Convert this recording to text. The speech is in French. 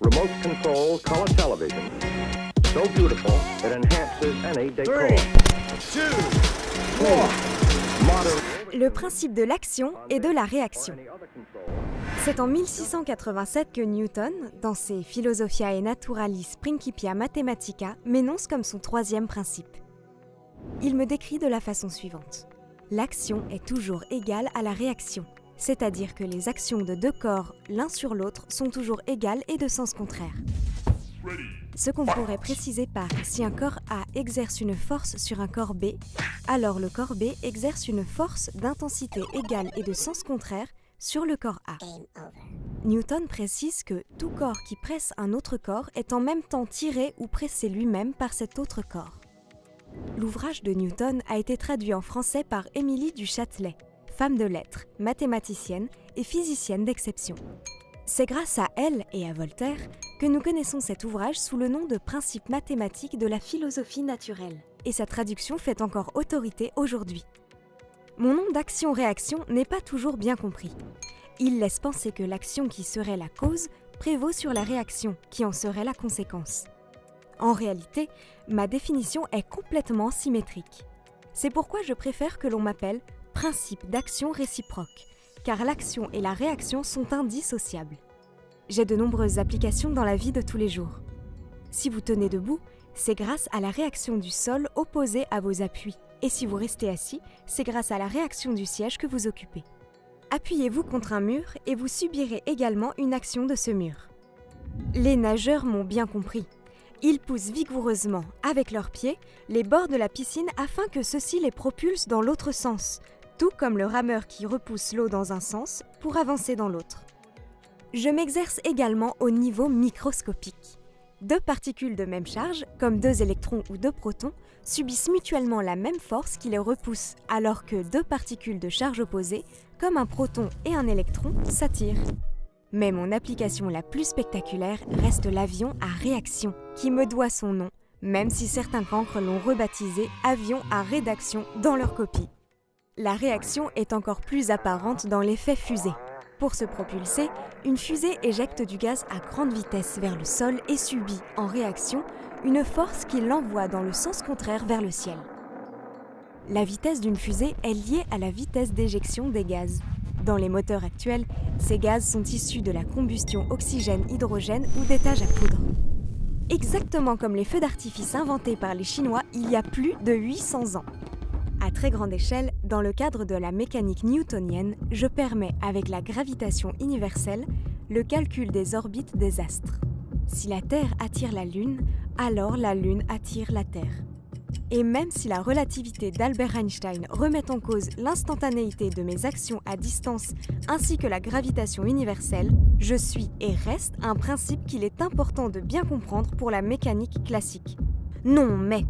remote control color television. So beautiful, it enhances any decor. 3, 2, 1. Modern... Le principe de l'action et de la réaction. C'est en 1687 que Newton, dans ses Philosophiae Naturalis Principia Mathematica, m'énonce comme son troisième principe. Il me décrit de la façon suivante. L'action est toujours égale à la réaction, c'est-à-dire que les actions de deux corps l'un sur l'autre sont toujours égales et de sens contraire. Ce qu'on pourrait préciser par « si un corps A exerce une force sur un corps B, alors le corps B exerce une force d'intensité égale et de sens contraire sur le corps A ». Newton précise que tout corps qui presse un autre corps est en même temps tiré ou pressé lui-même par cet autre corps. L'ouvrage de Newton a été traduit en français par Émilie du Châtelet, femme de lettres, mathématicienne et physicienne d'exception. C'est grâce à elle et à Voltaire que nous connaissons cet ouvrage sous le nom de Principes mathématiques de la philosophie naturelle, et sa traduction fait encore autorité aujourd'hui. Mon nom d'action-réaction n'est pas toujours bien compris. Il laisse penser que l'action qui serait la cause prévaut sur la réaction qui en serait la conséquence. En réalité, ma définition est complètement symétrique. C'est pourquoi je préfère que l'on m'appelle principe d'action réciproque, car l'action et la réaction sont indissociables. J'ai de nombreuses applications dans la vie de tous les jours. Si vous tenez debout, c'est grâce à la réaction du sol opposé à vos appuis, et si vous restez assis, c'est grâce à la réaction du siège que vous occupez. Appuyez-vous contre un mur et vous subirez également une action de ce mur. Les nageurs m'ont bien compris. Ils poussent vigoureusement, avec leurs pieds, les bords de la piscine afin que ceux-ci les propulsent dans l'autre sens, tout comme le rameur qui repousse l'eau dans un sens pour avancer dans l'autre. Je m'exerce également au niveau microscopique. Deux particules de même charge, comme deux électrons ou deux protons, subissent mutuellement la même force qui les repousse, alors que deux particules de charge opposée, comme un proton et un électron, s'attirent. Mais mon application la plus spectaculaire reste l'avion à réaction, qui me doit son nom, même si certains cancres l'ont rebaptisé avion à rédaction dans leur copie. La réaction est encore plus apparente dans l'effet fusée. Pour se propulser, une fusée éjecte du gaz à grande vitesse vers le sol et subit, en réaction, une force qui l'envoie dans le sens contraire vers le ciel. La vitesse d'une fusée est liée à la vitesse d'éjection des gaz. Dans les moteurs actuels, ces gaz sont issus de la combustion oxygène-hydrogène ou d'étage à poudre. Exactement comme les feux d'artifice inventés par les Chinois il y a plus de 800 ans. À très grande échelle, dans le cadre de la mécanique newtonienne, je permets, avec la gravitation universelle, le calcul des orbites des astres. Si la Terre attire la Lune, alors la Lune attire la Terre. Et même si la relativité d'Albert Einstein remet en cause l'instantanéité de mes actions à distance ainsi que la gravitation universelle, je suis et reste un principe qu'il est important de bien comprendre pour la mécanique classique. Non mais,